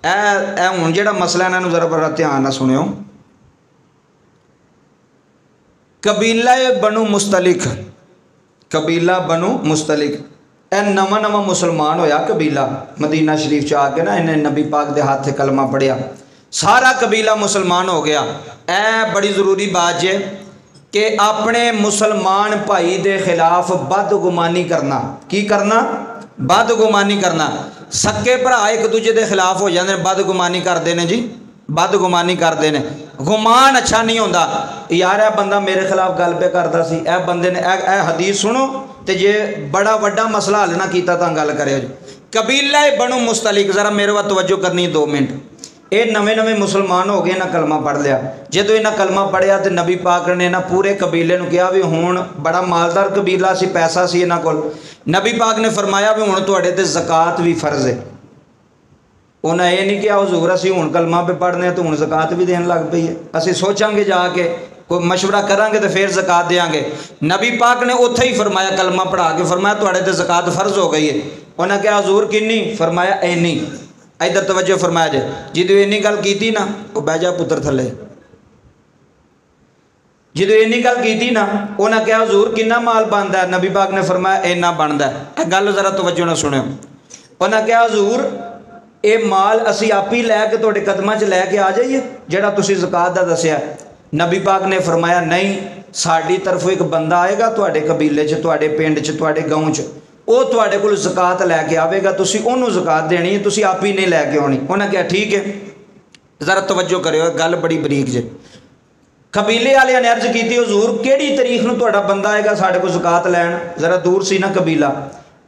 ए हुण जिहड़ा मसला इन्हां नूं जरा बड़ा ध्यान नाल सुनियो। कबीला बनु मुस्तलिक, कबीला बनु मुस्तलिक ए नवा नवा मुसलमान होया कबीला मदीना शरीफ च आके ना इन्हें नबी पाक दे हाथ कलमा पढ़िया, सारा कबीला मुसलमान हो गया। ए बड़ी ज़रूरी बात है कि अपने मुसलमान भाई दे खिलाफ बदगुमानी करना, की करना? बदगुमानी करना। सक्के भरा एक दूजे के खिलाफ हो जाते हैं, बदगुमानी करते हैं जी, बदगुमानी करते हैं। गुमान अच्छा नहीं होता, यार यह बंदा मेरे खिलाफ गल पे करता सी, ए बंदे ने ए हदीस सुनो तो जे बड़ा वड्डा मसला हल ना किया तो गल करो जी। कबीला बनु मुस्तलिक, जरा मेरे वाल तवज्जो करनी 2 मिनट। ये नवे नवे मुसलमान हो गए, इन्हें कलमा पढ़ लिया। जो इन्हें कलमा पढ़िया तो नबी पाक ने ना पूरे कबीले को कहा भी हुण बड़ा मालदार कबीला सी, पैसा सी इन्हों को। नबी पाक ने फरमाया भी हुण तुहाडे ते ज़कात भी फर्ज है। उन्हें यह नहीं किया हजूर असी हुण कलमा पे पढ़ने तो हुण ज़कात भी देन लग पई है, असी सोचांगे जाके कोई मशवरा करांगे तो फिर ज़कात देंगे। नबी पाक ने उत्थे ही फरमाया, कलमा पढ़ा के फरमाया तुहाडे ते ज़कात फर्ज हो गई है। उन्हें कहा हजूर किन्नी? फरमाया इन्नी। इधर तवज्जो फरमाया जे, जिदों इन्नी गल की ना वो बह जा पुत्र थले, जिदों इन्नी गल की ना उन्हें कहा हजूर किन्ना माल बनता है? नबी पाक ने फरमाया इन्ना बनता है। गल जरा तवज्जो ना सुनियो। उन्हें कहा हजूर ये माल असी आप ही लैके तुहाडे कदमां च लैके आ जाइए जिहड़ा तुसीं ज़कात दा दस्सिया? नबी पाक ने फरमाया नहीं, साडी तरफों एक बंदा आएगा तुहाडे कबीले च, तुहाडे पिंड च, तुहाडे गाँव च, वो तुहाडे कोल ज़कात लैके आवेगा, तुसीं उहनूं ज़कात देनी है, तुसीं आप ही नहीं लैके आउणी। उन्हें कहा ठीक है। जरा तवज्जो करियो, गल बड़ी बरीक जे। कबीले वालियां ने अर्ज की हजूर किहड़ी तरीक नूं तुहाडा बंदा आएगा साडे कोल ज़कात लैण? जरा दूर सी ना कबीला।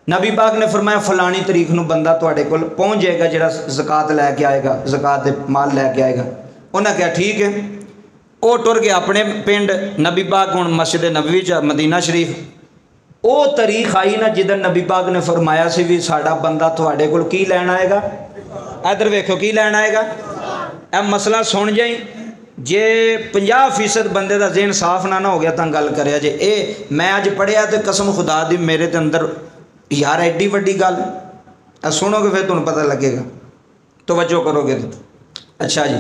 नबी पाक ने फरमाया फलानी तरीक नूं बंदा तुहाडे कोल पहुँच जाएगा जिहड़ा ज़कात लैके आएगा, ज़कात दे माल लैके आएगा। उन्हें कहा ठीक है। वो टुर गया अपने पिंड। नबी पाक हुण मस्जिद नबवी च मदीना शरीफ, वो तरीक आई ना जिदन नबी पाक ने फरमाया सी भी साडा बंदा तुहाडे कोल की लैण आएगा। इधर वेखो की लैण आएगा। ए मसला सुन जाई, जे 50% बंदे का ज़हन साफ ना हो गया तो गल करिया जे। ए मैं अज पढ़िया तो कसम खुदा दी मेरे ते अंदर यार एड्डी वड्डी गल, सुनोगे फिर तुहानूं पता लगेगा, तवज्जो करोगे तो। अच्छा जी,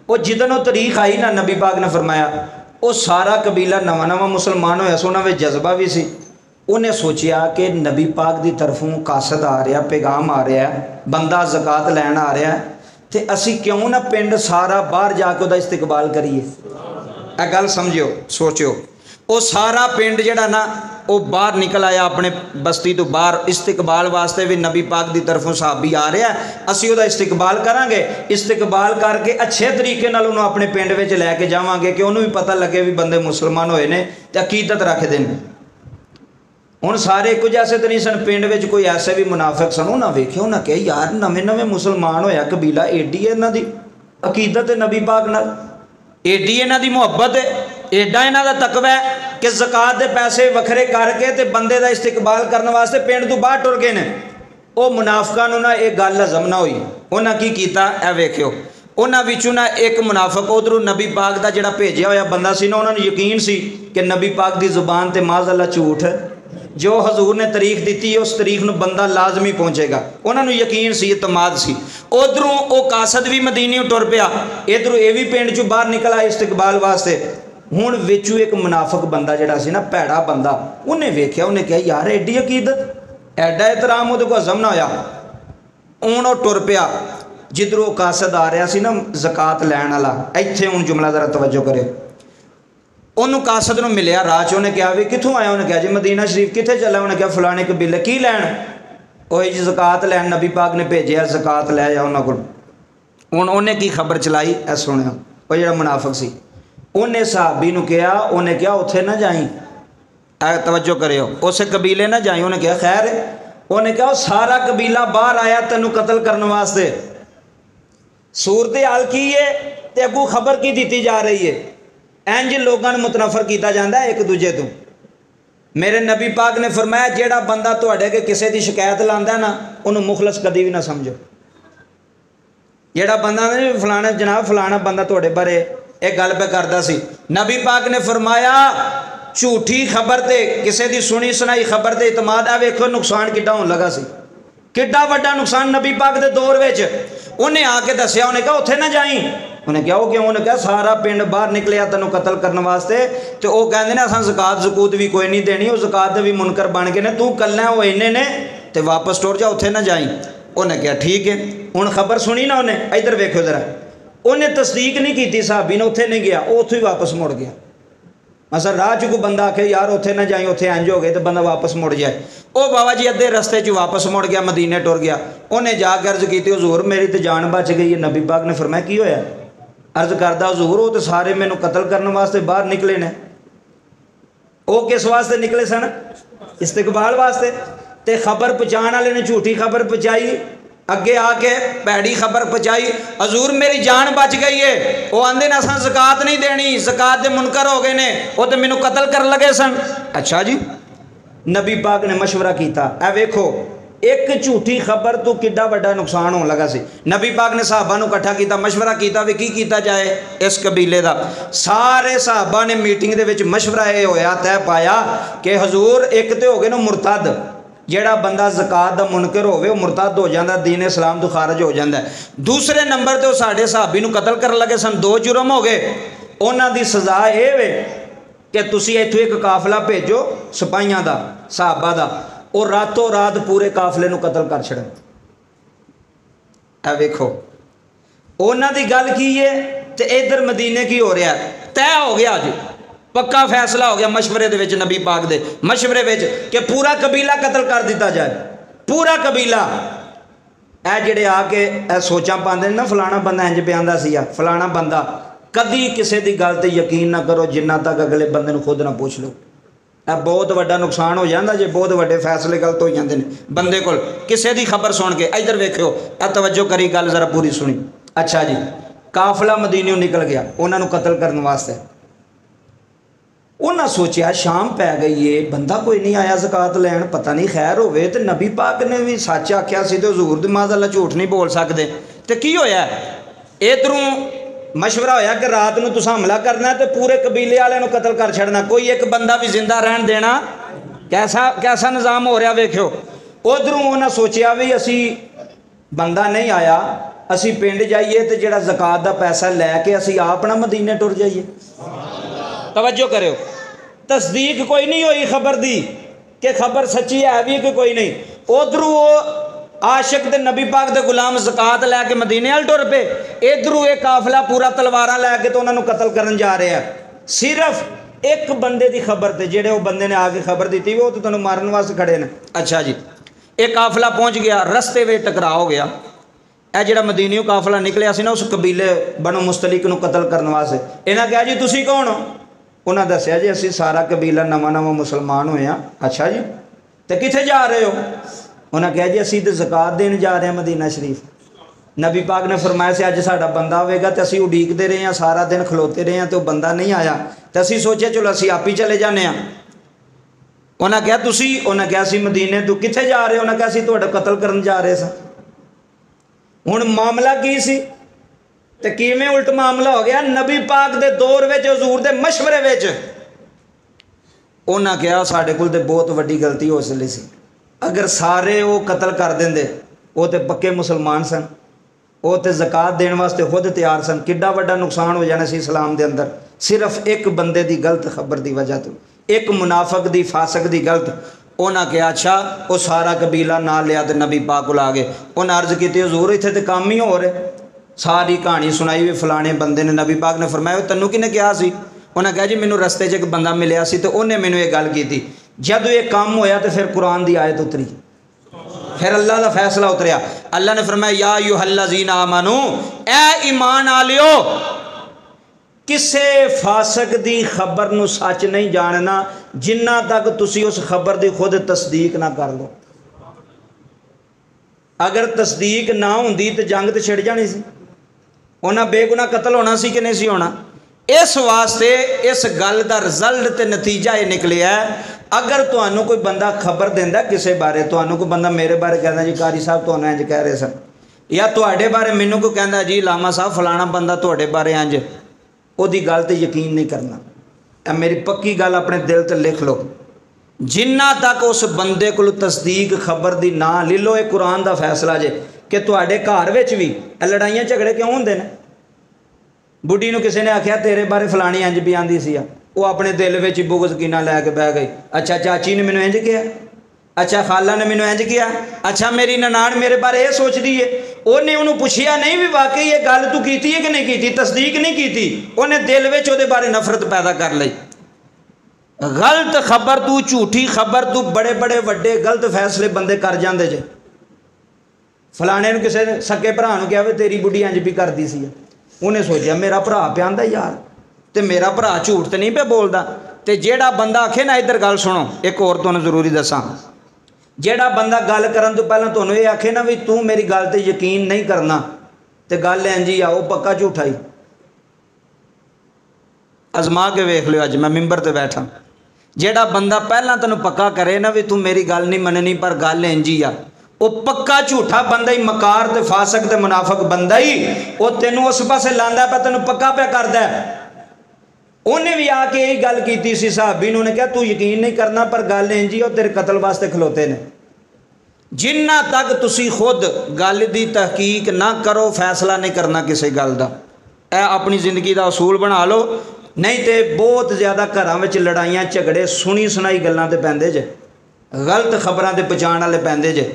वो जिदन वो तरीक आई ना नबी पाक ने फरमाया, वो सारा कबीला नवा नवा मुसलमान होया, सोना वे जज्बा भी सी। उन्हें सोचिया कि नबी पाक की तरफों कासद आ रहा, पैगाम आ रहा, बंदा ज़कात लैन आ रहा, तो असी क्यों ना पिंड सारा बाहर जाके उसका इस्तकबाल करिए। यह गल समझियो, सोचो। वो सारा पिंड जिहड़ा ना वो बाहर निकल आया अपने बस्ती तो बाहर इस्तकबाल वास्ते भी नबी पाक की तरफों सहाबी आ रहा, असी उसका इस्तकबाल करांगे, इस्तकबाल करके अच्छे तरीके नाल उन्होंने अपने पिंड में लैके जावांगे कि उन्होंने भी पता लगे भी बंदे मुसलमान होए ने ते अकीदत रखते हैं। हुण सारे कुछ ऐसे तो नहीं सन, पिंड में कोई ऐसे भी मुनाफिक सन। उन्हें वेख्या, उन्हें कहा यार नवे नवे मुसलमान होया कबीला, एडी है इन्हां दी अकीदत है नबी पाक नाल, एडी इन्हां दी मुहब्बत है, एडा इन्हां दा तकवा है कि ज़कात दे पैसे वखरे करके ते बंदे दा इस्तकबाल करने वास्ते पिंड तो बाहर टुर गए ने। वो मुनाफिकां नूं ना ये गल हज़म ना हुई। उन्हें की कीता ए वेख्यो, उन्हां विचों ना एक मुनाफिक उधरों नबी पाक दा जिहड़ा भेजिया होया बंदा सी ना, उन्होंने यकीन सी कि नबी पाक दी ज़ुबान ते माज़अल्लाह झूठ, जो हजूर ने तरीक दी है उस तरीक में बंदा लाजमी पहुँचेगा। उन्होंने यकीन सी, इतमाद सी। उधरों वो कासद भी मदीने टुर पिया, इधरों ये भी पिंड चों बाहर निकल आया इस्तकबाल वास्ते। हुण विचों एक मुनाफिक बंदा जिहड़ा सी ना, भैड़ा बंदा, उन्हें वेख्या, उन्हें कहा यार एडी अकीदत, एडा एहतराम उहदे कोल हज़म ना होया। हुण वो टुर पिया जिधरों कासद आ रहा सी ना ज़कात लैण वाला। इत्थे हुण जुमला जरा तवज्जो करे। उन्होंने कासद नूं मिलिया राह च, उन्हें कहा भी कित्थों आया? उन्हें कहा जी मदीना शरीफ। कित्थे चला? उन्हें कहा फलाने कबीले। की लैण? ओही जी ज़कात लैण, नबी पाक ने भेजिया ज़कात लै जा उन्होंने कोल। हुण उन्हें की खबर चलाई ऐ सुनियो। वो जिहड़ा मुनाफिक सी उन्हें सहाबी नूं कहा, उन्हें कहा उत्थे ना जाई, तवज्जो करियो, उस कबीले ना जाई। उन्हें कहा खैर। उन्हें कहा सारा कबीला बाहर आया तेनों कतल करने वास्ते, सूरत हाल की है ते अगू खबर की दी जा रही है। इंज लोगों को मुतनफर किया जाता है एक दूजे तो। मेरे नबी पाक ने फरमाया जेड़ा बंदा तुहाडे के किसी की शिकायत लांदा ना, उन्होंने मुखलस कभी भी ना समझो। जेड़ा बंदा नहीं फलाना जनाब फलाना बंदा तुहाडे बारे एक गल पे करता सी, नबी पाक ने फरमाया झूठी खबर ते किसी की सुनी सुनाई खबर ते इतमाद, आ वेखो नुकसान किड्डा होने लगा सी, किड्डा वड्डा नुकसान नबी पाक दे दौर विच। उन्हें आके दसिया, उन्हें कहा उत्थे ना जाई। उन्हें कहा वो क्यों? उन्हें कहा सारा पिंड बाहर निकलिया तेनों कतल करने वास्ते, तो वह कहते हैं असां ज़कात ज़कूत भी कोई नहीं देनी, वो ज़कात दे भी मुनकर बन गए ने, तू कल्ला वो इन्ने ने तो वापस टुर जा, उत्थे ना जाई। उन्हें कहा ठीक है। हुण खबर सुनी ना उन्हें, इधर वेखो जरा, उन्हें तस्दीक नहीं की साहबी ने, उत्थे नहीं गया, वो उत्थों ही वापस मुड़ गया। असा राह च कोई बंदा आखे यार उत्थे ना जाई, उत्थे इंज हो गए, तो बंदा वापस मुड़ जाए। वो बाबा जी अद्धे रस्ते च वापस मुड़ गया, मदीने टुर गया। उन्हें जाके अर्ज की हुजूर मेरी तो जान बच गई है। नबी पाक ने फरमाया की होया? अर्ज करदा हुजूर वो तो सारे मैनू कतल करने वास्ते बाहर निकले ने। वो किस वास्ते निकले सन? इस्तकबाल वास्ते। तो खबर पहुँचाने वाले ने झूठी खबर पहुँचाई, अगे आके भैड़ी खबर पहुँचाई, हजूर मेरी जान बच गई है। वो आंदे ना असां ज़कात नहीं देनी, ज़कात दे मुनकर हो गए ने, वो तो मैनू कतल कर लगे सन। अच्छा जी। नबी पाक ने मशवरा किया, ए वेखो एक झूठी खबर तो किड्डा वड्डा नुकसान होने लगा सी। नबी पाक ने साहबा नू इकट्ठा किया, मशवरा किया भी की किया जाए इस कबीले का। सारे साहबा ने मीटिंग दे विच मशवरा ये होया, तय पाया कि हजूर एक तो हो गए ना मुरतद, जेड़ा बंदा ज़कात दा मुनकर होवे वो मुरतद हो जाता, दीन इस्लाम तो खारज हो जाता है। दूसरे नंबर तो साढ़े सहाबी नू कतल कर लगे सन, 2 जुर्म हो गए। उन्हां दी सज़ा ये वे कि तुसी इत्थों एक काफिला भेजो सिपाहियां दा, सहाबा दा, और रातों रात पूरे काफिले नू कतल कर छड़न। ए वेखो उन्हां दी गल की है, तो इधर मदीने की हो रहा है? तय हो गया अज, पक्का फैसला हो गया मशवरे दे विच, नबी पाक दे मशवरे विच कि पूरा कबीला कतल कर दिता जाए, पूरा कबीला। ए जेड़े आके ए सोचा पाते ना फलाना बंदा इंज बयानदा सीगा, फलाना बंदा, कदी किसी की गल ते यकीन ना करो जिन्ना तक अगले बंदे नू खुद ना पूछ लो। ए बहुत वड्डा नुकसान हो जाता जे बहुत वड्डे फैसले गलत हो जाते हैं बंदे कोल किसी की खबर सुन के। इधर वेखो, ए तवज्जो करी, गल जरा पूरी सुनी। अच्छा जी, काफिला मदीने निकल गया उन्होंने कतल करने वास्ते। उन्हें सोचा शाम पै गई है, बंदा कोई नहीं आया ज़कात लैन, पता नहीं खैर होवे। तो नबी पाक ने भी सच आख्या सी ते हजूर दी माज़अल्लाह झूठ नहीं बोल सकते। तो की होया? इधरों मशवरा होया कि रात नूं तुसां हमला करना तो पूरे कबीले वाले नूं कतल कर छड़ना, कोई एक बंदा भी जिंदा रहन देना। कैसा कैसा निज़ाम हो रहा वेख्यो। उधरों उन्हें सोचा भी असी बंदा नहीं आया, असी पिंड जाइए तो जिहड़ा ज़कात दा पैसा लैके असी आप ना मदीने टुर जाइए। तवज्जो करो, तस्दीक कोई नहीं हुई खबर दी कि खबर सच्ची है भी कि कोई नहीं। उधरों वो आशिक ते नबी पाक दे गुलाम ज़कात लैके मदीने वाल टुर पे, इधरों एक काफिला पूरा तलवारां लैके तो उन्होंने कतल करन जा रहे हैं। सिर्फ एक बंदे की खबर ते जेड़े वो बंदे ने आके खबर दी वो तो तुहानूं मारन वास्ते खड़े ने। अच्छा जी, एक काफिला पहुँच गया, रस्ते में टकराव हो गया। यह जो मदीनियों काफिला निकलिया सी ना उस कबीले बनो मुस्तलिक नूं कतल करने वास्ते। इन्हें कहा जी तुसी कौन हो? उन्हें दसिया जी असी सारा कबीला नवा नवा मुसलमान होए। अच्छा जी, तो कित्थे जा रहे हो? उन्हें कहा जी असी तो ज़कात देने जा रहे हैं मदीना शरीफ। नबी पाक ने फरमाया से अज साडा बंदा आवेगा, तो असी उड़ीकते रहे हैं, सारा दिन खलोते रहे हैं, तो बंदा नहीं आया, तो असी सोचे चलो असी आप ही चले जाने। उन्हें कहा तुसी? उन्हें कहा असी मदीने तो कित्थे जा रहे हो? उन्हें कहा असी तुहाडा कतल करन जा रहे सन। हुण मामला की सी ते किवें उल्ट मामला हो गया? नबी पाक दे दौर विच हजूर दे मशवरे विच उन्हें कहा साडे कोल ते बहुत वड्डी गलती हो सकती सी, अगर सारे वो कतल कर देंदे, वो तो पक्के मुसलमान सन, वो तो ज़कात देने वास्ते खुद तैयार सन, किड्डा वड्डा नुकसान हो जाना सी इस्लाम दे अंदर। सिर्फ एक बंदे की गलत खबर की वजह तो, एक मुनाफक दी फासक दी गलत। उन्हें कहा अच्छा, वो सारा कबीला ना लिया तो नबी पाक कोल आ गए। उन्हें अर्ज की हजूर इत्थे तो काम ही हो रहे, सारी कहानी सुनाई भी फलाने बंदे ने। नबी पाक ने फरमाया तैनूं किने कहा सी? उन्हें कहा जी मैनू रस्ते च एक बंदा मिलया सी तो उन्हें मैनू ये गल की थी। जब ये काम होया तो फिर कुरान की आयत उतरी, फिर अल्लाह का फैसला उतरिया। अल्लाह ने फरमाया या अय्युहल्लज़ीना आमनू, ए ईमान आलियो, किसे फासक दी खबर नू सच नहीं जानना जिन्ना तक तुसी उस खबर की खुद तस्दीक ना कर लो। अगर तस्दीक ना होंदी तो जंग तो छिड़ जानी सी, उन्हें बेगुनाह कतल होना सी कि नहीं सी होना। इस वास्ते इस गल का रिजल्ट ते नतीजा ये निकलिया है, अगर तुहानू कोई बंदा खबर देंदा किसी बारे, तुहानू कोई बंदा मेरे बारे कहना जी कारी साहब तुहानू इंज कह रहे सन, या तुहाडे बारे मैनू कोई कहना जी लामा साहब फलाना बंदा तुहाडे बारे इंज, उहदी गल ते यकीन नहीं करना। मेरी पक्की गल अपने दिल ते लिख लो, जिन्ना तक उस बंदे को तस्दीक खबर दी ना ले लो, ये कुरान का फैसला जे कि तुहाडे घर विच भी लड़ाइयां झगड़े क्यों होंदे ने। बुढ़ी नूं किसी ने आख्या तेरे बारे फलानी इंज भी आंदी सी, वो अपने दिल विच बुगज कीना लैके बह गई। अच्छा चाची ने मैनूं इंज किया, अच्छा खाला ने मैनूं इंज किया, अच्छा मेरी ननाण मेरे बारे ये सोचदी है। उन्हें उन्होंने पूछिया नहीं भी वाकई ये गल तू कीती है कि नहीं कीती, तस्दीक नहीं की, उन्हें दिल विच उहदे बारे नफरत पैदा कर लई। गलत खबर तू, झूठी खबर तू, बड़े बड़े वड्डे गलत फैसले बंदे कर जाते जे। फलाने ने किसी सके भरा नूं कहा भी तेरी बुढ़ी इंज भी करती सी, उन्हें सोचा मेरा भरा पे आंदा यार, तो मेरा भरा झूठ तो नहीं पे बोलता। तो जेड़ा बंदा आखे ना, इधर गल सुनो, एक और तुहानूं जरूरी दसां, जेड़ा बंदा गल करन तो पहला तुहानूं ये आखे ना भी तू मेरी गल ते यकीन नहीं करना, तो गल इंज ही आ, वो पक्का झूठा ही। अजमा के वेख लियो, अज मैं मिंबर ते बैठा, जेड़ा बंदा पहला तेनों पक्का करे ना भी तू मेरी गल नहीं मननी पर गल इंज ही आ, वो पक्का झूठा बंदा ही, मकार ते फासक ते मुनाफक बंदा ही, वो तेनों उस पासे लांदा पे, तेनों पक्का पे करदा है। उन्हें भी आके यही गल की सी साहबी ने कहा तू यकीन नहीं करना पर गल इंज ही, तेरे कतल वास्ते खलोते ने। जिन्ना तक तुसी खुद गल दी तहकीक ना करो, फैसला नहीं करना किसी गल दा। ए अपनी जिंदगी का असूल बना लो, नहीं तो बहुत ज़्यादा घरों में लड़ाइयाँ झगड़े सुनी सुनाई गल्लां ते पैंदे जे, गलत खबरां ते पहुँचाण वाले पैंदे जे।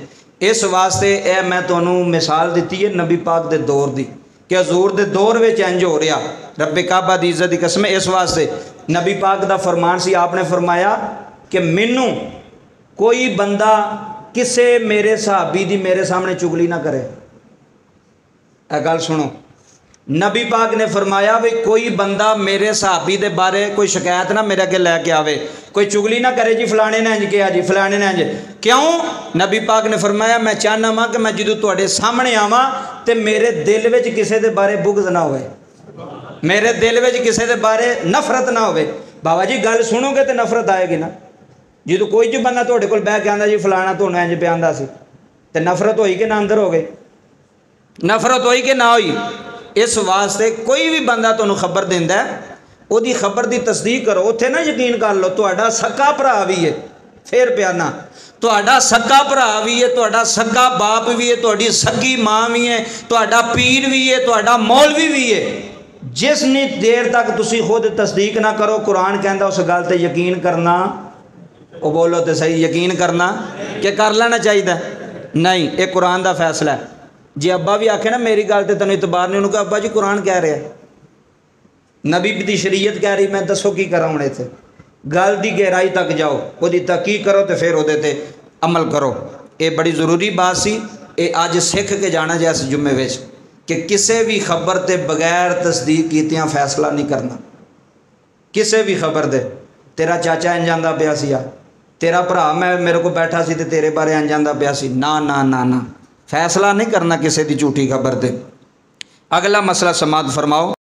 इस वास्ते ए मैं तुहानूं मिसाल दी है नबी पाक दे दौर दी, कि हजूर दे दौर में इंज हो रहा, रब्बे काबा दी इज्जत की कसम। इस वास्ते नबी पाक दा फरमान सी, आपने फरमाया कि मैनू कोई बंदा किसे मेरे सहाबी दी मेरे सामने चुगली ना करे। ए गल सुनो, नबी पाक ने फरमाया भी कोई बंदा मेरे सहाबी दे बारे कोई शिकायत ना मेरे अगे लैके आवे, कोई चुगली ना करे जी फलाने ने इंज किया जी फलाने ने इंज। क्यों? नबी पाक ने फरमाया मैं चाहना वा कि मैं जो तुहाडे सामने आवां ते मेरे दिल विच किसी दे बारे बुगज ना होवे, मेरे दिल विच किसी दे बारे नफरत ना होवे। बाबा जी गल सुनोगे तो नफरत आएगी ना। जो कोई जो बंदा तुहाडे कोल बह के आंदा जी फलाना तुहानूं इंज पे आंदा सी, ते नफरत होई कि ना अंदर हो गई, नफरत होई कि ना होई। इस वास्ते कोई भी बंदा तुहानूं खबर दिंदा है, उहदी खबर की तस्दीक करो, उत्थे ना यकीन कर लो तुहाडा सक्का भरा भी है, फिर प्याना तुहाडा सक्का भरा भी है, तुहाडा सक्का बाप भी है, तुहाडी सगी माँ भी है, तुहाडा पीर भी है, तुहाडा मौलवी भी है। जिसनी देर तक तुसी खुद तस्दीक ना करो, कुरान कहता उस गल ते यकीन करना, वो बोलो तो सही, यकीन करना कि कर लेना चाहिए नहीं, एक कुरान का फैसला है। जे अब्बा भी आखे ना मेरी गल ते तैनूं इतबार नहीं, उन्होंने कहा अब्बा जी कुरान कह रहा है, नबी दी शरीयत कह रही, मैं दसो की करा हुण इत्थे। गल की गहराई तक जाओ, उहदी तहकीक करो तो फिर उहदे ते अमल करो। ये बड़ी जरूरी बात सी, ये अज सिख के जाना जाए इस जुम्मे विच कि किसी भी खबर ते बगैर तस्दीक कीतियां फैसला नहीं करना। किसी भी खबर दे तेरा चाचा इंज आंदा पिया सी, तेरा भरा मैं मेरे को बैठा सी ते तेरे बारे इंज आंदा पिया सी, ना ना ना ना, फैसला नहीं करना किसी की झूठी खबर दे। अगला मसला समात फरमाओ।